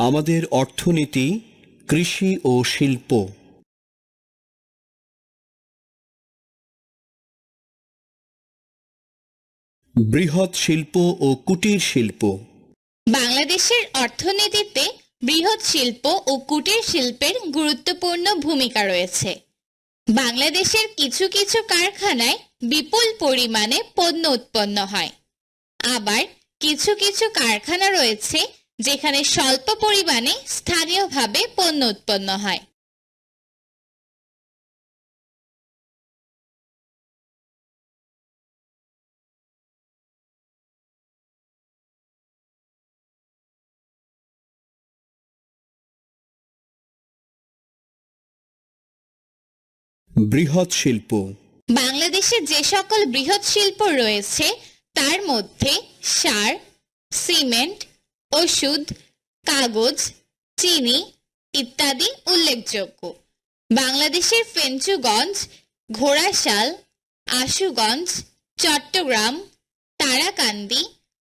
আমাদের অর্থনীতি, কৃষি ও শিল্প। বৃহৎ শিল্প ও কুটির শিল্প। বাংলাদেশের অর্থনীতিতে বৃহৎ শিল্প ও কুটির শিল্পের গুরুত্বপূর্ণ ভূমিকা রয়েছে। বাংলাদেশের কিছু কিছু কারখানায় বিপুল পরিমাণে পণ্য উৎপন্ন হয়। আবার কিছু কিছু কারখানা রয়েছে যেখানে স্বল্প পরিমাণে স্থানীয়ভাবে পণ্য উৎপন্ন হয়। বৃহৎ শিল্প। বাংলাদেশে যে সকল বৃহৎ শিল্প রয়েছে তার মধ্যে সার, সিমেন্ট, ওষুধ, কাগজ, চিনি ইত্যাদি উল্লেখযোগ্য। বাংলাদেশের ফেঞ্চুগঞ্জ, ঘোড়াশাল, আশুগঞ্জ, চট্টগ্রাম, তারাকান্দি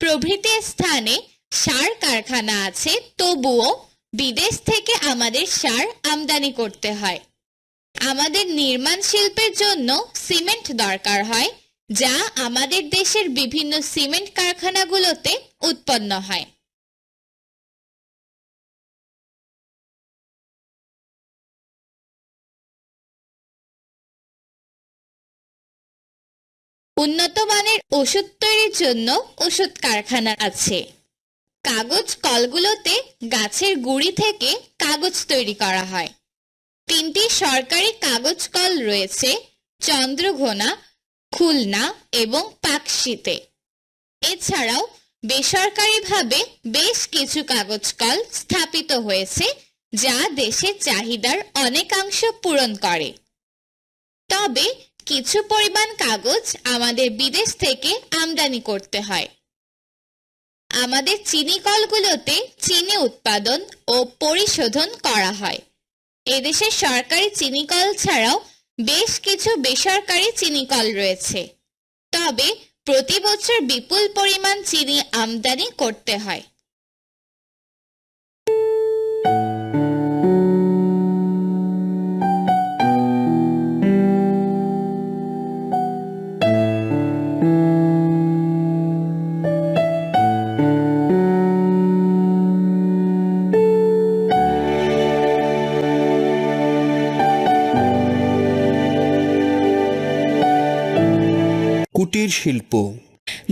প্রভৃতি স্থানে সার কারখানা আছে, তবুও বিদেশ থেকে আমাদের সার আমদানি করতে হয়। আমাদের নির্মাণ শিল্পের জন্য সিমেন্ট দরকার হয়, যা আমাদের দেশের বিভিন্ন সিমেন্ট কারখানাগুলোতে উৎপন্ন হয়। উন্নত মানের ওষুধ তৈরির জন্য ওষুধ কারখানা আছে। কাগজ কলগুলোতে গাছের গুঁড়ি থেকে কাগজ তৈরি করা হয়। 3টি সরকারি কাগজ কল রয়েছে, চন্দ্রঘোনা, খুলনা এবং পাকশীতে। এছাড়াও বেসরকারিভাবে বেশ কিছু কাগজ কল স্থাপিত হয়েছে, যা দেশের চাহিদার অনেকাংশ পূরণ করে। তবে কিছু পরিমাণ কাগজ আমাদের বিদেশ থেকে আমদানি করতে হয়। আমাদের চিনি কলগুলোতে চিনি উৎপাদন ও পরিশোধন করা হয়। এদেশের সরকারি চিনি কল ছাড়াও বেশ কিছু বেসরকারি চিনি কল রয়েছে। তবে প্রতি বছর বিপুল পরিমাণ চিনি আমদানি করতে হয়। কুটির শিল্প।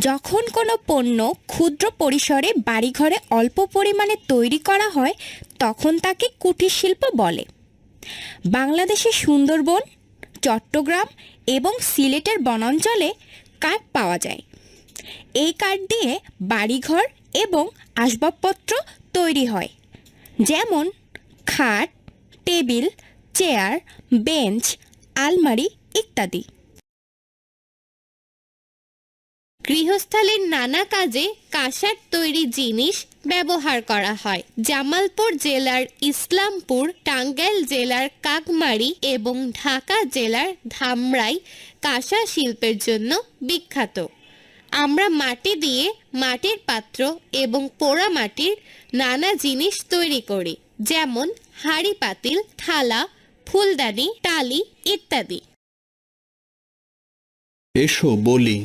যখন কোনো পণ্য ক্ষুদ্র পরিসরে বাড়িঘরে অল্প পরিমাণে তৈরি করা হয় তখন তাকে কুটির শিল্প বলে। বাংলাদেশের সুন্দরবন, চট্টগ্রাম এবং সিলেটের বনাঞ্চলে কাঠ পাওয়া যায়। এই কাঠ দিয়ে বাড়িঘর এবং আসবাবপত্র তৈরি হয়, যেমন খাট, টেবিল, চেয়ার, বেঞ্চ, আলমারি ইত্যাদি। গৃহস্থালির নানা কাজে কাঁসার তৈরি জিনিস ব্যবহার করা হয়। জামালপুর জেলার ইসলামপুর, টাঙ্গাইল জেলার কাকমারি এবং ঢাকা জেলার ধামরাই কাঁসা শিল্পের জন্য বিখ্যাত। আমরা মাটি দিয়ে মাটির পাত্র এবং পোড়া মাটির নানা জিনিস তৈরি করি, যেমন হাঁড়ি পাতিল, থালা, ফুলদানি, টালি ইত্যাদি। এসো বলি।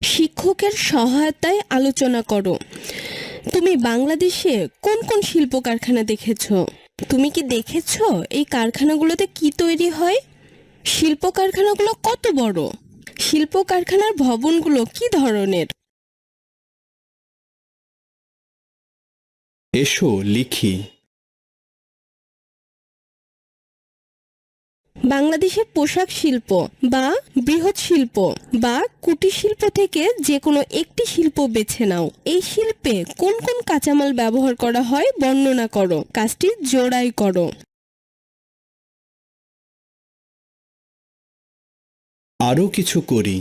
শিক্ষকের সহায়তায় আলোচনা করো। তুমি বাংলাদেশে কোন কোন শিল্প কারখানা দেখেছো? তুমি কি দেখেছো এই কারখানাগুলোতে কি তৈরি হয়? শিল্প কারখানাগুলো কত বড়? শিল্প কারখানার ভবনগুলো কি ধরনের? এসো লিখি। বাংলাদেশের পোশাক শিল্প বা বৃহৎ শিল্প বা কুটির শিল্প থেকে যে কোনো একটি শিল্প বেছে নাও। এই শিল্পে কোন কোন কাঁচামাল ব্যবহার করা হয় বর্ণনা করো। কাজটি জোড়াই করো। আরও কিছু করি।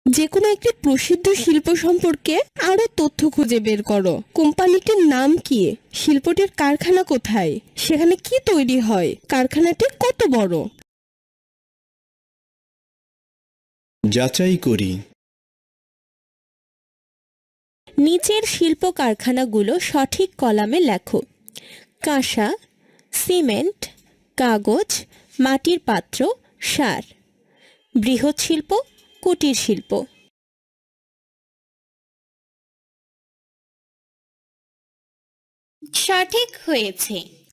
যে কোনো একটি প্রসিদ্ধ শিল্প সম্পর্কে আরো তথ্য খুঁজে বের করো। কোম্পানিটির নাম কি? শিল্পটির কারখানা কোথায়? সেখানে কি তৈরি হয়? কারখানাটি কত বড়? যাচাই করি। নিচের শিল্প কারখানাগুলো সঠিক কলামে লেখো। কাঁসা, সিমেন্ট, কাগজ, মাটির পাত্র, সার। বৃহৎ শিল্প, কুটির শিল্প। সঠিক হয়েছে।